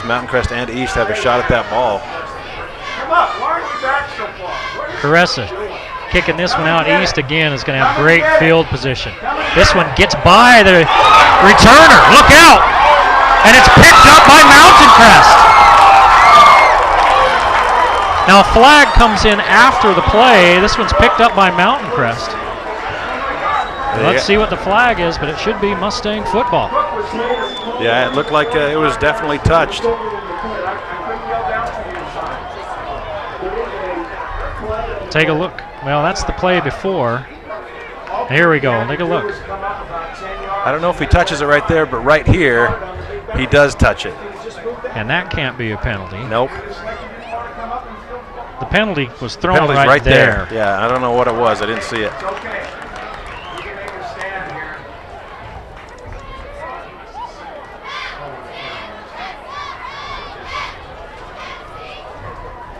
Mountain Crest and East have a shot at that ball. Caressa kicking this one out. East again is going to have great field position. This one gets by the returner. Look out! And it's picked up by Mountain Crest. Now a flag comes in after the play. This one's picked up by Mountain Crest. Let's see what the flag is, but it should be Mustang football. Yeah, it looked like it was definitely touched. Take a look. Well, that's the play before. Here we go. Take a look. I don't know if he touches it right there, but right here, he does touch it. And that can't be a penalty. Nope. The penalty was thrown right there. Yeah, I don't know what it was. I didn't see it.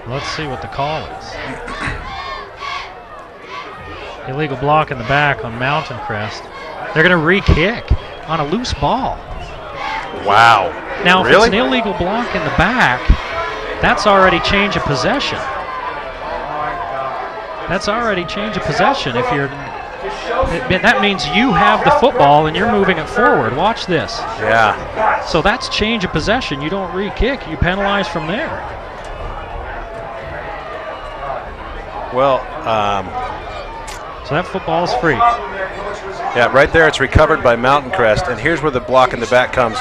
Let's see what the call is. Illegal block in the back on Mountain Crest. They're going to re-kick on a loose ball. Wow. Now, really? If it's an illegal block in the back, that's already change of possession. That's already change of possession. If you're, that means you have the football and you're moving it forward. Watch this. Yeah. So that's change of possession. You don't re-kick. You penalize from there. Well, so that football is free. Yeah, right there it's recovered by Mountain Crest, and here's where the block in the back comes.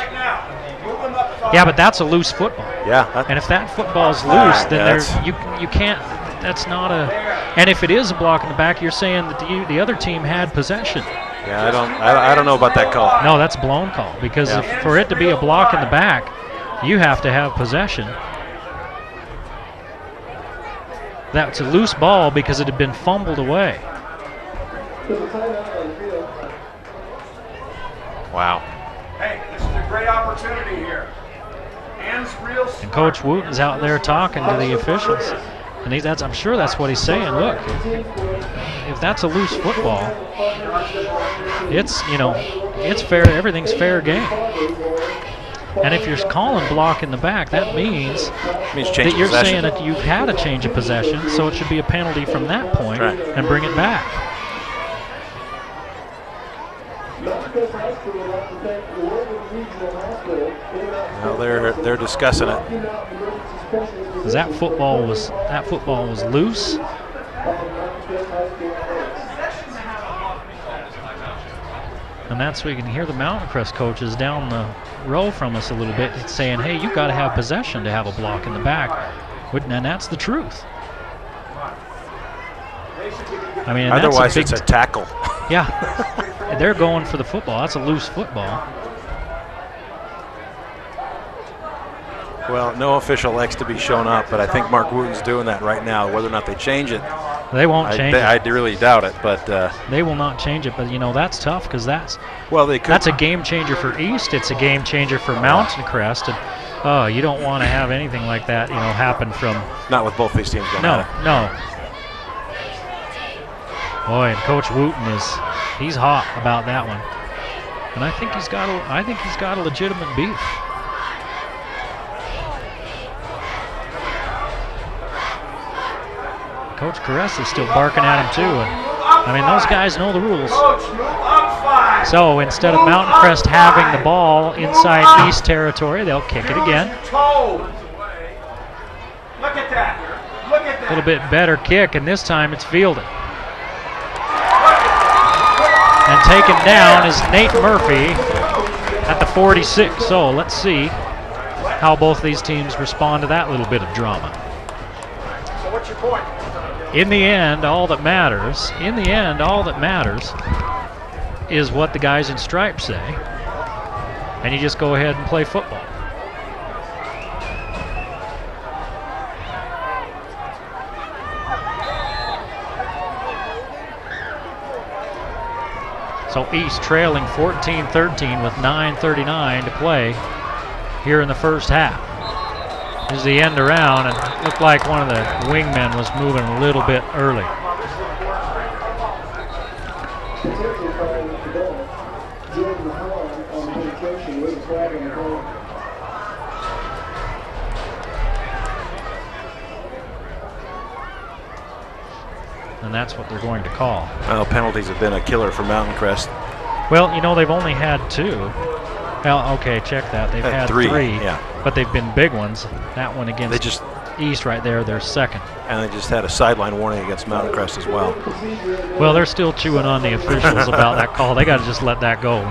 Yeah, but that's a loose football. Yeah. And if that football's loose, then you can't. That's not a. And if it is a block in the back, you're saying that the other team had possession. Yeah, I don't know about that call. No, that's a blown call because for it to be a block in the back, you have to have possession. That's a loose ball because it had been fumbled away. Wow. Hey, this is a great opportunity here. And Coach Wooten's out there talking to the officials. And I'm sure that's what he's saying. Look, if that's a loose football, it's fair. Everything's fair game. And if you're calling block in the back, that means that you're saying that you've had a change of possession, so it should be a penalty from that point and bring it back. Well, they're discussing it. Because that football was loose. And that's where you can hear the Mountain Crest coaches down the row from us a little bit saying, hey, you've got to have possession to have a block in the back. And that's the truth. I mean, otherwise it's a tackle. Yeah. They're going for the football. That's a loose football. Well, no official likes to be shown up, but I think Mark Wooten's doing that right now. Whether or not they change it, they won't change it. I really doubt it, but they will not change it. But that's tough because that's a game changer for East. It's a game changer for Mountain Crest. And you don't want to have anything like that, happen from. Not with both these teams going No. Boy, and Coach Wooten he's hot about that one, and I think he's got a legitimate beef. Coach Caress is still barking at him too. And, I mean, those guys know the rules. So instead of Mountain Crest having the ball inside East territory, they'll kick it again. A little bit better kick, and this time it's fielded. And taken down is Nate Murphy at the 46. So let's see how both these teams respond to that little bit of drama. So what's your point? In the end, all that matters is what the guys in stripes say. And you just go ahead and play football. So East trailing 14-13 with 9:39 to play here in the first half. This is the end around, and it looked like one of the wingmen was moving a little bit early. and that's what they're going to call. Well, penalties have been a killer for Mountain Crest. Well, you know, they've only had 2. Well, okay, check that. They've had 3, yeah. But they've been big ones. That one against East right there, they're second. And they just had a sideline warning against Mountain Crest as well. Well, they're still chewing on the officials about that call. They got to just let that go.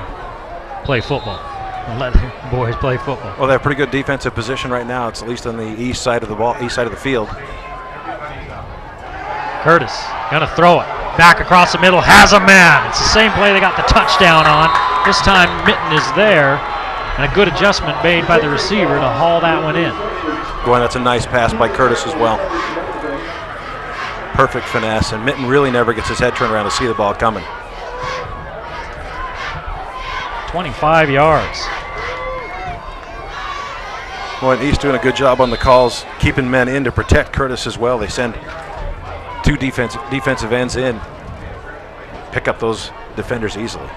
Play football. And let the boys play football. Well, they have pretty good defensive position right now. It's at least on the east side of the field. Curtis gonna throw it back across the middle. Has a man. It's the same play they got the touchdown on. This time Mitten is there, and a good adjustment made by the receiver to haul that one in. Boy, that's a nice pass by Curtis as well. Perfect finesse, and Mitten really never gets his head turned around to see the ball coming. 25 yards. Boy, East doing a good job on the calls, keeping men in to protect Curtis as well. They send 2 defensive ends in, pick up those defenders easily.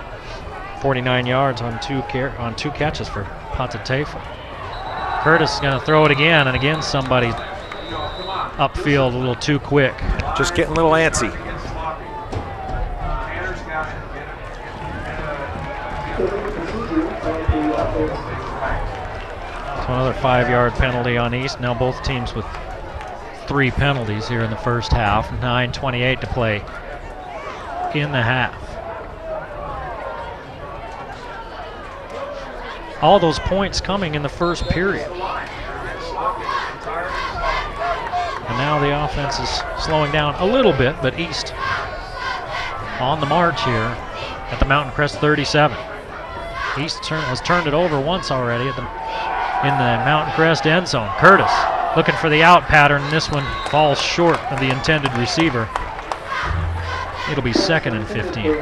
49 yards on 2 catches for Pontetefa. Curtis is going to throw it again, and again somebody upfield a little too quick. Just getting a little antsy. So another 5-yard penalty on East. Now both teams with 3 penalties here in the first half. 9:28 to play in the half. All those points coming in the first period. And now the offense is slowing down a little bit, but East on the march here at the Mountain Crest 37. East has turned it over once already in the Mountain Crest end zone. Curtis looking for the out pattern, and this one falls short of the intended receiver. It'll be 2nd and 15. You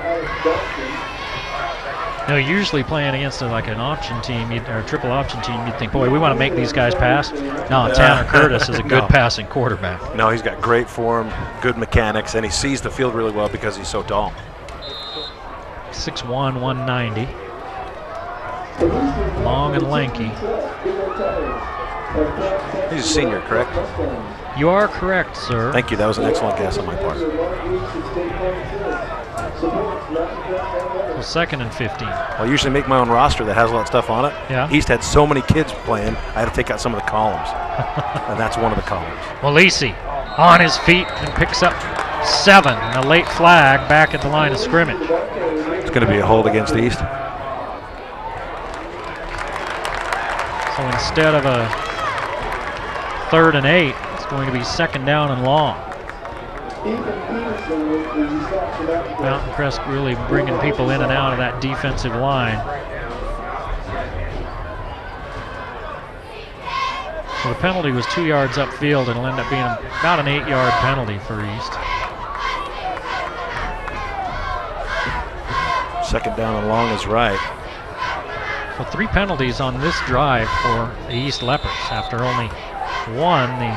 know, usually playing against like an option team or a triple option team, you'd think, boy, we want to make these guys pass. No, Tanner Curtis is a good passing quarterback. No, he's got great form, good mechanics, and he sees the field really well because he's so tall. 6'1", 190. Long and lanky. He's a senior, correct? You are correct, sir. Thank you. That was an excellent guess on my part. So 2nd and 15. I usually make my own roster that has a lot of stuff on it. Yeah. East had so many kids playing, I had to take out some of the columns. And that's one of the columns. Walisi on his feet and picks up 7. And a late flag back at the line of scrimmage. It's going to be a hold against East. So instead of a 3rd and 8, it's going to be 2nd down and long. Mountain Crest really bringing people in and out of that defensive line. So the penalty was 2 yards upfield. It'll end up being about an 8-yard penalty for East. 2nd down and long is right. So 3 penalties on this drive for the East Leopards after only 1 the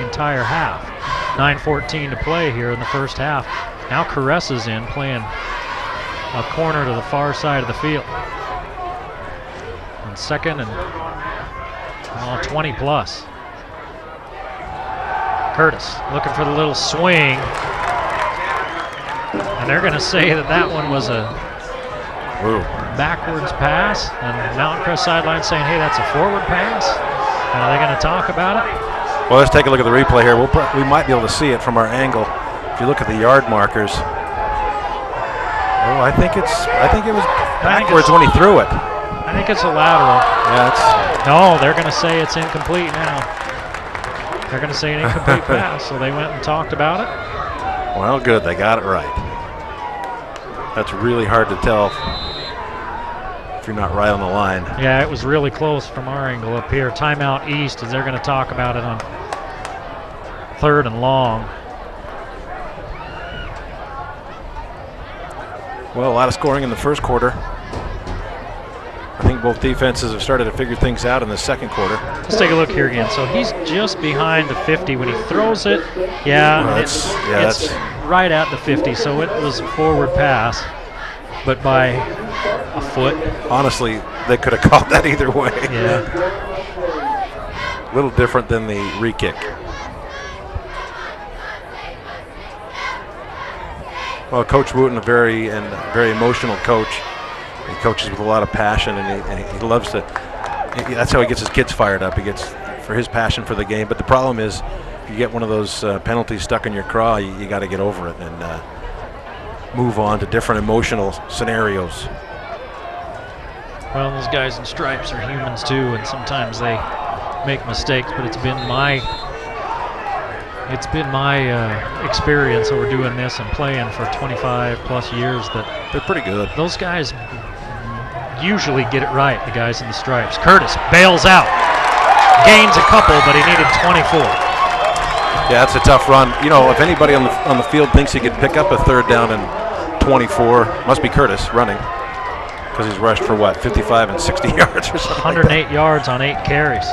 entire half. 9:14 to play here in the first half. Now Caressa's in, playing a corner to the far side of the field. And 2nd and 20 plus. Curtis looking for the little swing. And they're going to say that one was a backwards pass. And Mountain Crest sideline saying, hey, that's a forward pass. And are they going to talk about it? Well, let's take a look at the replay here. We might be able to see it from our angle. If you look at the yard markers. Oh, I think it was backwards when he threw it. I think it's a lateral. Yeah, no, they're going to say it's incomplete now. They're going to say an incomplete pass, so they went and talked about it. Well, good, they got it right. That's really hard to tell if you're not right on the line. Yeah, it was really close from our angle up here. Timeout East, as they're going to talk about it on 3rd and long. Well, a lot of scoring in the first quarter. I think both defenses have started to figure things out in the second quarter. Let's take a look here again. So he's just behind the 50 when he throws it. Yeah, it's right at the 50, so it was a forward pass, but by a foot. Honestly, they could have called that either way. Yeah. A little different than the re-kick. Well, Coach Wooten, a very emotional coach. He coaches with a lot of passion, and he loves to. That's how he gets his kids fired up. He gets for his passion for the game. But the problem is, if you get one of those penalties stuck in your craw, you got to get over it and move on to different emotional scenarios. Well, those guys in stripes are humans too, and sometimes they make mistakes. But it's been my experience over doing this and playing for 25 plus years that they're pretty good. Those guys usually get it right, the guys in the stripes. Curtis bails out, gains a couple, but he needed 24. Yeah, that's a tough run. You know, if anybody on the field thinks he could pick up a third down and 24, must be Curtis running, because he's rushed for what, 55 and 60 yards or something. 108 like yards on 8 carries.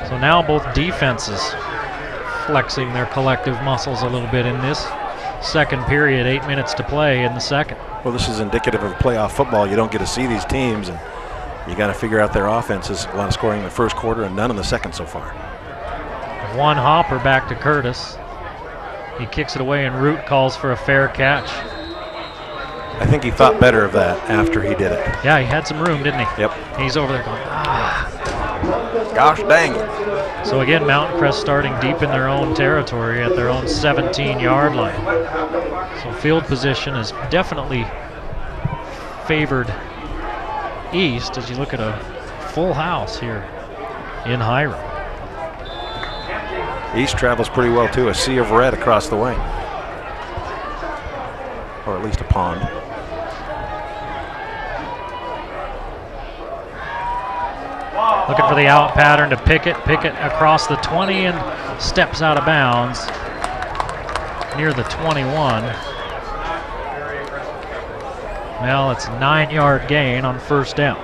So now both defenses flexing their collective muscles a little bit in this second period, 8 minutes to play in the second. Well, this is indicative of playoff football. You don't get to see these teams, and you got to figure out their offenses. A lot of scoring in the first quarter and none in the second so far. One hopper back to Curtis. He kicks it away, and Root calls for a fair catch. I think he thought better of that after he did it. Yeah, he had some room, didn't he? Yep. He's over there going, gosh dang it. So again, Mountain Crest starting deep in their own territory at their own 17-yard line. So field position is definitely favored East as you look at a full house here in Hiram. East travels pretty well too, a sea of red across the way. Or at least a pond. Looking for the out pattern to Pickett. Pickett across the 20 and steps out of bounds near the 21. Well, it's a 9-yard gain on first down.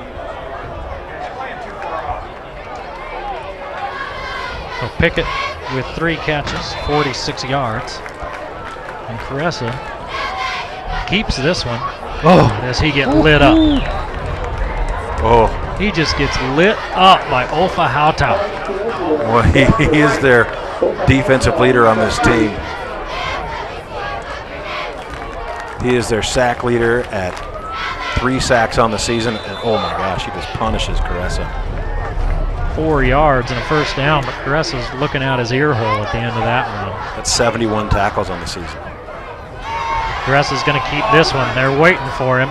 So Pickett with 3 catches, 46 yards. And Caressa keeps this one. Oh, does he get lit up? Oh. He just gets lit up by Ofa Hautau. Well, he is their defensive leader on this team. He is their sack leader at 3 sacks on the season. And oh my gosh, he just punishes Caressa. 4 yards and a first down, but Caressa's looking out his ear hole at the end of that one. That's 71 tackles on the season. Caressa's going to keep this one. They're waiting for him.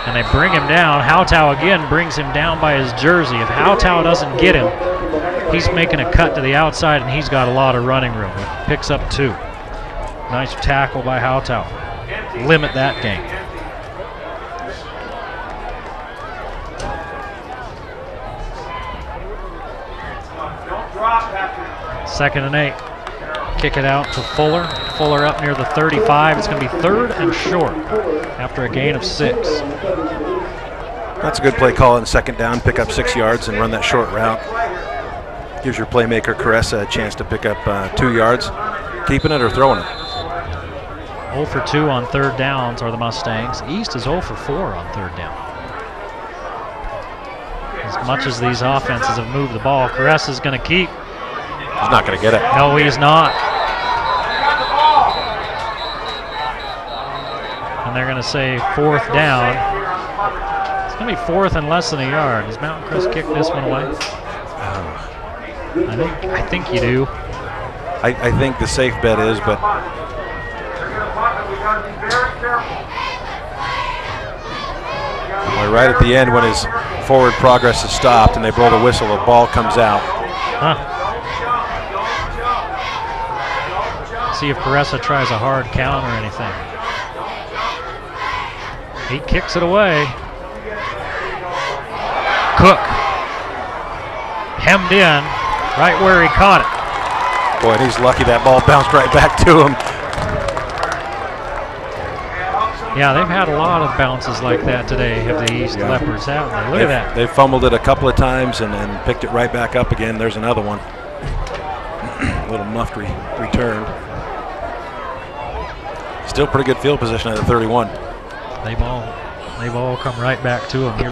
And they bring him down. Hautau again brings him down by his jersey. If Hautau doesn't get him, he's making a cut to the outside, and he's got a lot of running room. He picks up 2. Nice tackle by Hautau. Limit that game. Second and 8. Kick it out to Fuller. Fuller up near the 35. It's going to be 3rd and short after a gain of 6. That's a good play call in second down. Pick up 6 yards and run that short route. Gives your playmaker Caressa a chance to pick up 2 yards. Keeping it or throwing it? 0 for 2 on third downs are the Mustangs. East is 0 for 4 on third down. As much as these offenses have moved the ball, Caressa's going to keep. He's not going to get it. No, he's not. And they're going to say 4th down. It's going to be 4th and less than a yard. Does Mountain Crest kick this one away? I think you do. I think the safe bet is, but right at the end when his forward progress is stopped and they blow the whistle, the ball comes out. See if Caressa tries a hard count or anything. He kicks it away. Cook hemmed in right where he caught it. Boy, and he's lucky that ball bounced right back to him. Yeah, they've had a lot of bounces like that today, have the East Leopards, haven't they? Look at that. They've fumbled it a couple of times and picked it right back up again. There's another one. A little muffed return. Still pretty good field position at the 31. They've all come right back to him here.